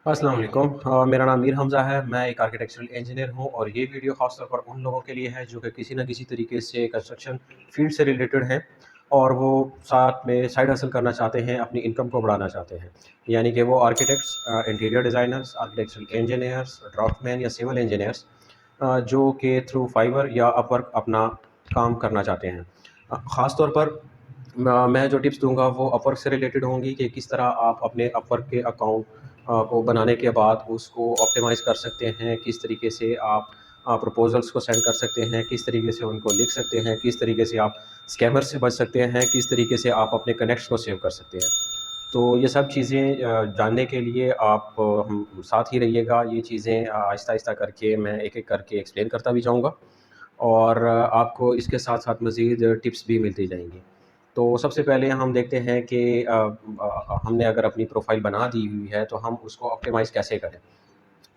अस्सलाम वालेकुम। मेरा नाम मीर हमज़ा है। मैं एक आर्किटेक्चरल इंजीनियर हूँ और ये वीडियो ख़ास तौर पर उन लोगों के लिए है जो कि किसी न किसी तरीके से कंस्ट्रक्शन फ़ील्ड से रिलेटेड हैं और वो साथ में साइड हसल करना चाहते हैं, अपनी इनकम को बढ़ाना चाहते हैं। यानी कि वो architects, interior designers, architectural engineers, draftsman या सिविल इंजीनियर्स जो कि थ्रू फाइवर या अपवर्क अपना काम करना चाहते हैं। ख़ास तौर पर मैं जो टिप्स दूँगा वो अपवर्क से रिलेटेड होंगी कि किस तरह आप अपने अपवर्क के अकाउंट को बनाने के बाद उसको ऑप्टिमाइज़ कर सकते हैं, किस तरीके से आप प्रपोज़ल्स को सेंड कर सकते हैं, किस तरीके से उनको लिख सकते हैं, किस तरीके से आप स्कैमर से बच सकते हैं, किस तरीके से आप अपने कनेक्ट्स को सेव कर सकते हैं। तो ये सब चीज़ें जानने के लिए आप हम साथ ही रहिएगा। ये चीज़ें आहिस्ता-आहिस्ता करके मैं एक-एक करके एक्सप्लेन करता भी जाऊँगा और आपको इसके साथ-साथ मज़ीद टिप्स भी मिलती जाएँगी। तो सबसे पहले हम देखते हैं कि हमने अगर अपनी प्रोफ़ाइल बना दी हुई है, तो हम उसको ऑप्टिमाइज़ कैसे करें?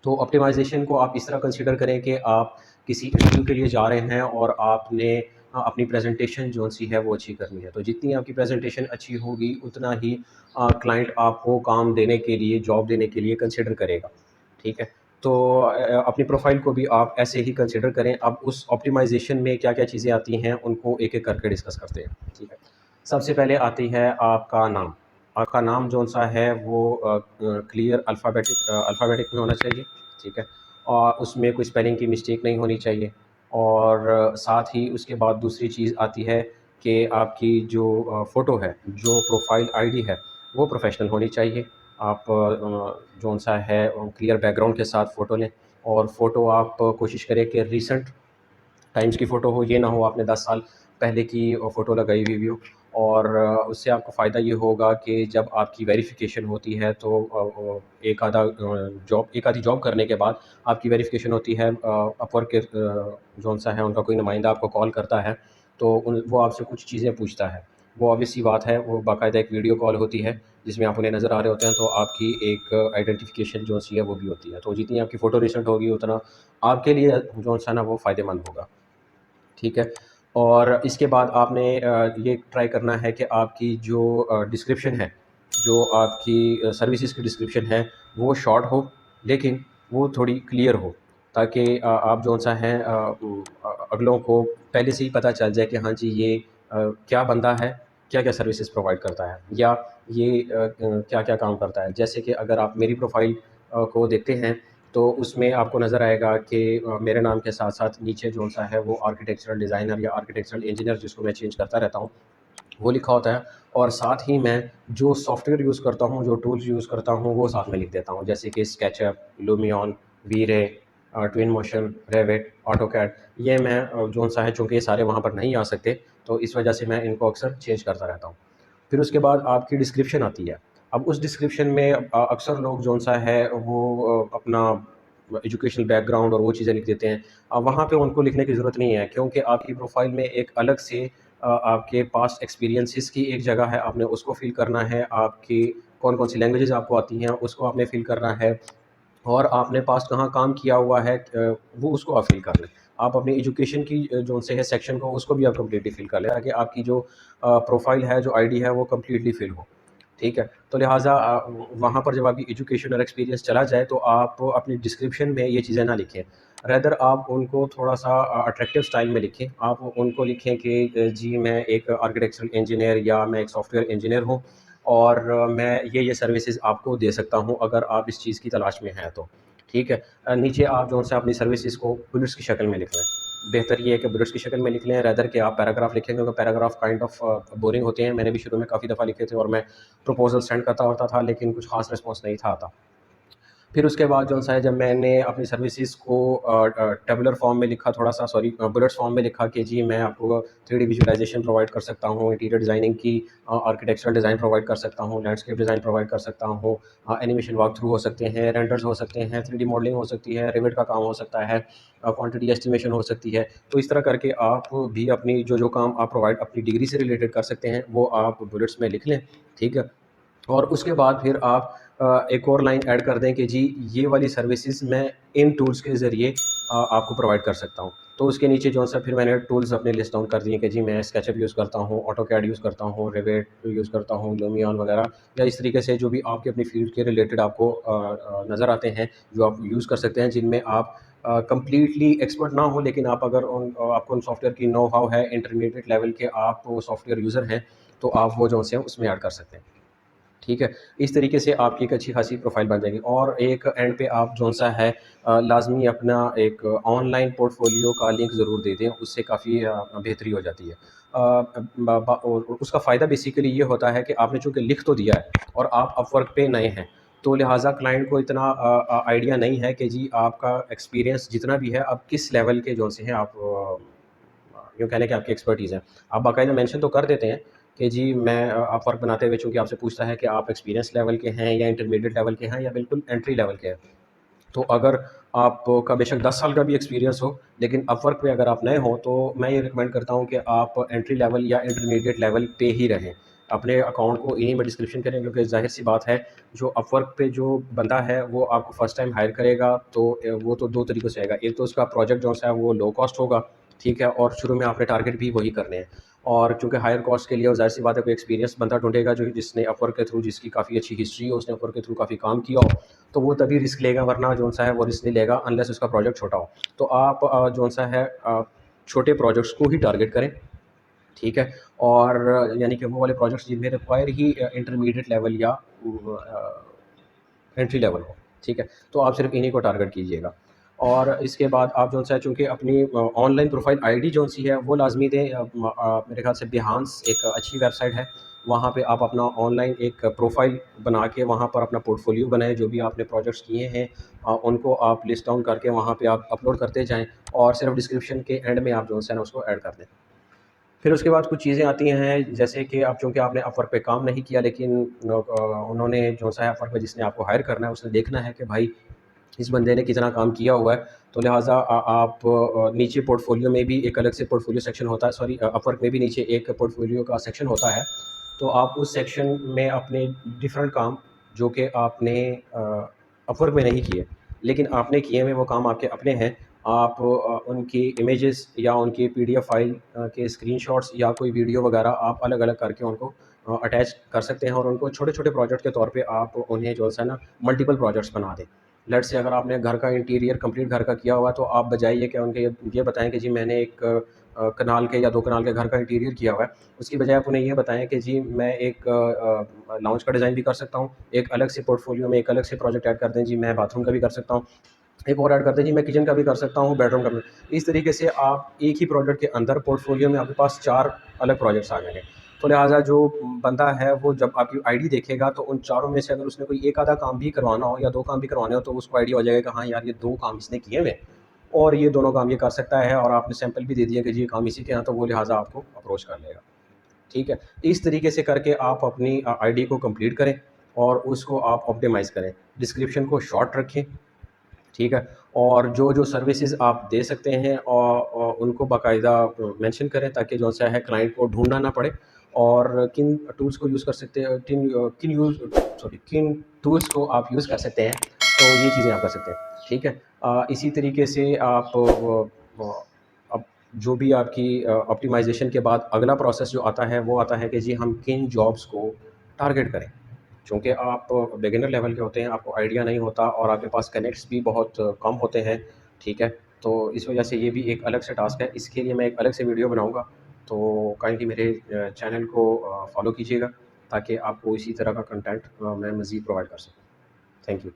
तो ऑप्टिमाइज़ेशन को आप इस तरह कंसीडर करें कि आप किसी इंटरव्यू के लिए जा रहे हैं और आपने अपनी प्रेज़ेंटेशन जो-सी है वो अच्छी करनी है। तो जितनी आपकी प्रेज़ेंटेशन अच्छी होगी उतना ही क्लाइंट आपको काम देने के लिए, जॉब देने के लिए कंसीडर करेगा। ठीक है? तो अपनी प्रोफ़ाइल को भी आप ऐसे ही कंसीडर करें। अब उस ऑप्टिमाइज़ेशन में क्या-क्या चीज़ें आती हैं उनको एक-एक करके डिस्कस करते हैं। ठीक है? सबसे पहले आती है आपका नाम। आपका नाम जौन-सा है वो क्लियर अल्फ़ाबेटिक में होना चाहिए, ठीक है? और उसमें कोई स्पेलिंग की मिस्टेक नहीं होनी चाहिए और साथ ही उसके बाद दूसरी चीज़ आती है कि आपकी जो फ़ोटो है, जो प्रोफ़ाइल आईडी है, वो प्रोफ़ेशनल होनी चाहिए। आप जौन-सा है क्लियर बैकग्राउंड के साथ फ़ोटो लें और फ़ोटो आप कोशिश करें कि रीसेंट टाइम्स की फ़ोटो हो, ये ना हो आपने 10 साल पहले की फ़ोटो लगाई हुई हो और उससे आपको फ़ायदा ये होगा कि जब आपकी वेरिफ़िकेशन होती है तो एक आधी जॉब करने के बाद आपकी वेरिफ़िकेशन होती है अपवर्क के जौन-सा है उनका कोई नुमाइंदा आपको कॉल करता है, तो वो आपसे कुछ चीज़ें पूछता है। वो ऑब्वियस सी बात है, वो बाकायदा एक वीडियो कॉल होती है, जिसमें आप उन्हें नज़र आ रहे होते हैं, तो आपकी एक आइडेंटिफ़िकेशन जो-सी है वो भी होती है। तो जितनी आपकी फ़ोटो रिसेंट होगी उतना आपके लिए जौन-सा ना वो फ़ायदेमंद होगा। ठीक है? और इसके बाद आपने ये ट्राई करना है कि आपकी जो डिस्क्रिप्शन है, जो आपकी सर्विसेज़ की डिस्क्रिप्शन है, वो शॉर्ट हो, लेकिन वो थोड़ी क्लियर हो, ताकि आप जौन-सा है अगलों को पहले से ही पता चल जाए कि हाँ जी, ये क्या बंदा है, क्या-क्या सर्विसेज़ प्रोवाइड करता है या ये क्या-क्या काम करता है। जैसे कि अगर आप मेरी प्रोफ़ाइल को देखते हैं तो उसमें आपको नज़र आएगा कि मेरे नाम के साथ-साथ नीचे जौन-सा है वो आर्किटेक्चरल डिज़ाइनर या आर्किटेक्चरल इंजीनियर जिसको मैं चेंज करता रहता हूँ, वो लिखा होता है और साथ ही मैं जो सॉफ्टवेयर यूज़ करता हूँ, जो टूल्स यूज़ करता हूँ, वो साथ में लिख देता हूँ। जैसे कि SketchUp, Lumion, V Ray, Twinmotion, Revit, AutoCAD ये मैं जौन-सा है चूँकि ये सारे वहाँ पर नहीं आ सकते, तो इस वजह से मैं इनको अक्सर चेंज करता रहता हूँ। फिर उसके बाद आपकी डिस्क्रिप्शन आती है। अब उस डिस्क्रिप्शन में अक्सर लोग जौन-सा है वो अपना एजुकेशनल बैकग्राउंड और वो चीज़ें लिख देते हैं। वहाँ पे उनको लिखने की ज़रूरत नहीं है क्योंकि आपकी प्रोफ़ाइल में एक अलग से आपके पास्ट एक्सपीरियंसेस की एक जगह है, आपने उसको फ़िल करना है, आपकी कौन-कौन सी लैंग्वेजेज़ आपको आती हैं, उसको आपने फ़िल करना है और आपने पास्ट कहाँ काम किया हुआ है वो उसको आप फ़िल कर लें। आप अपनी एजुकेशन की जो से है सेक्शन को उसको भी आप कंप्लीटली फ़िल कर लें ताकि आपकी जो प्रोफ़ाइल है, जो आईडी है वो कंप्लीटली फ़िल हो। ठीक है? तो लिहाज़ा वहाँ पर जब आपकी एजुकेशन और एक्सपीरियंस चला जाए तो आप अपनी डिस्क्रिप्शन में ये चीज़ें ना लिखें। रादर आप उनको थोड़ा-सा अट्रैक्टिव स्टाइल में लिखें। आप उनको लिखें कि जी मैं एक आर्किटेक्चरल इंजीनियर या मैं एक सॉफ्टवेयर इंजीनियर हूँ और मैं ये सर्विसेज़ आपको दे सकता हूँ अगर आप इस चीज़ की तलाश में हैं तो। ठीक है? नीचे आप जो-सा अपनी सर्विसेज़ को बुलेट्स की शक्ल में लिख लें। बेहतर ये है कि बुलेट्स की शक्ल में लिख लें रादर कि आप पैराग्राफ लिखेंगे तो पैराग्राफ काइंड ऑफ बोरिंग होते हैं। मैंने भी शुरू में काफ़ी दफ़ा लिखे थे और मैं प्रपोज़ल सेंड करता होता था लेकिन कुछ ख़ास रिस्पॉन्स नहीं था आता। फिर उसके बाद जौन-सा है जब मैंने अपनी सर्विसेज़ को टेबुलर फॉर्म में लिखा थोड़ा-सा बुलेट्स फॉर्म में लिखा कि जी मैं आपको 3D विजुअलाइज़ेशन प्रोवाइड कर सकता हूँ, इंटीरियर डिज़ाइनिंग की आर्किटेक्चरल डिज़ाइन प्रोवाइड कर सकता हूँ, लैंडस्केप डिज़ाइन प्रोवाइड कर सकता हूँ, एनिमेशन वॉक थ्रू हो सकते हैं, रेंडर्स हो सकते हैं, 3D मॉडलिंग हो सकती है, रिविट का काम हो सकता है, क्वांटिटी एस्टिमेशन हो सकती है। तो इस तरह करके आप भी अपनी जो-जो काम आप प्रोवाइड अपनी डिग्री से रिलेटेड कर सकते हैं, वो आप बुलेट्स में लिख लें, ठीक है? और उसके बाद फिर आप एक और लाइन ऐड कर दें कि जी ये वाली सर्विसेज़ मैं इन टूल्स के ज़रिए आपको प्रोवाइड कर सकता हूँ। تو اس کے نیچے جو سا پھر میں نے ٹولز اپنے لسٹ ڈاؤن کر دیے کہ جی میں اسکیچ اپ یوز کرتا ہوں، آٹو کیڈ یوز کرتا ہوں، ریویٹ یوز کرتا ہوں، لومیون وغیرہ، یا اس طریقے سے جو بھی آپ کے اپنی فیلڈ کے ریلیٹڈ آپ کو نظر آتے ہیں جو آپ یوز کر سکتے ہیں، جن میں آپ کمپلیٹلی ایکسپرٹ نہ ہو، لیکن آپ اگر آپ کو ان سافٹ ویئر کی نو ہاؤ ہے، انٹرمیڈیٹ لیول کے آپ سافٹ ویئر یوزر ہیں، تو آپ وہ جو سے اس میں ایڈ کر سکتے ہیں. ٹھیک ہے، اس طریقے سے آپ کی ایک اچھی خاصی پروفائل بن جائے گی. اور ایک اینڈ پہ آپ جو سا ہے لازمی اپنا ایک آن لائن پورٹ فولیو کا لنک ضرور دے دیں، اس سے کافی بہتری ہو جاتی ہے. اور اس کا فائدہ بیسیکلی یہ ہوتا ہے کہ آپ نے چونکہ لکھ تو دیا ہے اور آپ اپ ورک پہ نئے ہیں، تو لہٰذا کلائنٹ کو اتنا آئیڈیا نہیں ہے کہ جی آپ کا ایکسپیرینس جتنا بھی ہے آپ کس لیول کے جو سے ہیں، آپ یوں کہہ لیں کہ آپ کی ایکسپرٹیز ہے. آپ باقاعدہ مینشن تو کر دیتے ہیں کہ جی میں آپ ورک بناتے ہوئے چونکہ آپ سے پوچھتا ہے کہ آپ ایکسپیرینس لیول کے ہیں یا انٹرمیڈیٹ لیول کے ہیں یا بالکل انٹری لیول کے ہیں. تو اگر آپ کا بے شک 10 سال کا بھی ایکسپیرینس ہو، لیکن اپ ورک پہ اگر آپ نئے ہوں، تو میں یہ ریکمینڈ کرتا ہوں کہ آپ انٹری لیول یا انٹرمیڈیٹ لیول پہ ہی رہیں. اپنے اکاؤنٹ کو انہیں میں ڈسکرپشن کریں، کیونکہ ظاہر سی بات ہے جو اپ ورک پہ جو بندہ ہے وہ آپ کو فرسٹ ٹائم ہائر کرے گا، تو وہ تو دو طریقوں سے آئے گا. ایک تو اس کا پروجیکٹ جو ہے وہ لو کاسٹ ہوگا، ٹھیک ہے، اور شروع میں آپ نے ٹارگیٹ بھی وہی کرنے ہیں. اور چونکہ ہائر کاسٹ کے لیے ظاہر سی بات ہے کوئی ایکسپیرینس بندہ ڈھونڈے گا جس نے اپ ورک کے تھرو، جس کی کافی اچھی ہسٹری ہو، اس نے اپ ورک کے تھرو کافی کام کیا ہو، تو وہ تبھی رسک لے گا، ورنہ جو سا ہے وہ رسک نہیں لے گا انلیس اس کا پروجیکٹ چھوٹا ہو. تو آپ جو سا ہے چھوٹے پروجیکٹس کو ہی ٹارگیٹ کریں، ٹھیک ہے. اور یعنی کہ وہ والے پروجیکٹس جن میں ریکوائر ہی انٹرمیڈیٹ لیول یا انٹری لیول ہو، ٹھیک ہے. تو آپ صرف انہیں کو ٹارگیٹ کیجیے گا. اور اس کے بعد آپ جو ہے چونکہ اپنی on line profile I D جو سی ہے وہ لازمی دیں. میرے خیال سے بیہانس ایک اچھی ویب سائٹ ہے، وہاں پہ آپ اپنا آن لائن ایک پروفائل بنا کے وہاں پر اپنا پورٹ فولیو بنائیں، جو بھی آپ نے پروجیکٹس کیے ہیں ان کو آپ لسٹ ڈاؤن کر کے وہاں پہ آپ اپلوڈ کرتے جائیں، اور صرف ڈسکرپشن کے اینڈ میں آپ جو ہے نا اس کو ایڈ کر دیں. پھر اس کے بعد کچھ چیزیں آتی ہیں، جیسے کہ آپ چونکہ آپ نے اپ ورک پہ کام نہیں کیا، لیکن انہوں نے جو سا ہے اپ ورک پہ جس نے آپ کو ہائر کرنا ہے اس نے دیکھنا ہے کہ بھائی اس بندے نے کتنا کام کیا ہوا ہے. تو لہٰذا آپ نیچے پورٹ فولیو میں بھی ایک الگ سے پورٹ فولیو سیکشن ہوتا ہے، سوری اپ ورک میں بھی نیچے ایک پورٹ فولیو کا سیکشن ہوتا ہے. تو آپ اس سیکشن میں اپنے ڈفرینٹ کام جو کہ آپ نے اپ ورک میں نہیں کیے لیکن آپ نے کیے ہوئے وہ کام آپ کے اپنے ہیں، آپ ان کی امیجز یا ان کی پی ڈی ایف فائل کے اسکرین شاٹس یا کوئی ویڈیو وغیرہ آپ الگ الگ کر کے ان کو اٹیچ کر سکتے ہیں، اور ان کو چھوٹے چھوٹے پروجیکٹ کے طور پہ آپ انہیں جو ہے نا ملٹیپل پروجیکٹس بنا دیں. لیٹ سے اگر آپ نے گھر کا انٹیریئر کمپلیٹ گھر کا کیا ہوا، تو آپ بجائے یہ کہ ان کے یہ بتائیں کہ جی میں نے ایک کنال کے یا 2 کنال کے گھر کا انٹیریئر کیا ہوا ہے، اس کی بجائے آپ انہیں یہ بتائیں کہ جی میں ایک لاؤنج کا ڈیزائن بھی کر سکتا ہوں، ایک الگ سے پورٹ فولیو میں ایک الگ سے پروجیکٹ ایڈ کر دیں جی میں باتھ روم کا بھی کر سکتا ہوں، ایک اور ایڈ کر دیں جی میں کچن کا بھی کر سکتا ہوں، بیڈ روم کا بھی. اس طریقے سے آپ ایک ہی پروجیکٹ کے اندر پورٹ فولیو میں آپ کے پاس 4 الگ پروجیکٹس آ جائیں گے. تو لہٰذا جو بندہ ہے وہ جب آپ کی آئی ڈی دیکھے گا، تو ان چاروں میں سے اگر اس نے کوئی ایک آدھا کام بھی کروانا ہو یا 2 کام بھی کروانے ہو، تو اس کو آئیڈیا ہو جائے گا کہ ہاں یار یہ 2 کام اس نے کیے ہوئے اور یہ دونوں کام یہ کر سکتا ہے، اور آپ نے سیمپل بھی دے دیا کہ جی یہ کام اسی کے ہیں، تو وہ لہٰذا آپ کو اپروچ کر لے گا. ٹھیک ہے، اس طریقے سے کر کے آپ اپنی آئی ڈی کو کمپلیٹ کریں اور اس کو آپ آپٹیمائز کریں. ڈسکرپشن کو شارٹ رکھیں، ٹھیک ہے، اور جو جو سروسز آپ دے سکتے ہیں اور ان کو باقاعدہ مینشن کریں تاکہ جو ہے کلائنٹ کو ڈھونڈنا نہ پڑے. اور کن ٹولس کو یوز کر سکتے ہیں، کن ٹولس کو آپ یوز کر سکتے ہیں، تو یہ چیزیں آپ کر سکتے ہیں. ٹھیک ہے، اسی طریقے سے آپ اب جو بھی آپ کی آپٹیمائزیشن کے بعد اگلا پروسیس جو آتا ہے وہ آتا ہے کہ جی ہم کن جابس کو ٹارگیٹ کریں. چونکہ آپ بگنر لیول کے ہوتے ہیں، آپ کو آئیڈیا نہیں ہوتا اور آپ کے پاس کنیکٹس بھی بہت کم ہوتے ہیں، ٹھیک ہے. تو اس وجہ سے یہ بھی ایک الگ سے ٹاسک ہے، اس کے لیے میں ایک الگ سے ویڈیو بناؤں گا. تو کائنڈلی میرے چینل کو فالو کیجیے گا تاکہ آپ کو اسی طرح کا کنٹینٹ میں مزید پرووائڈ کر سکوں. Thank you.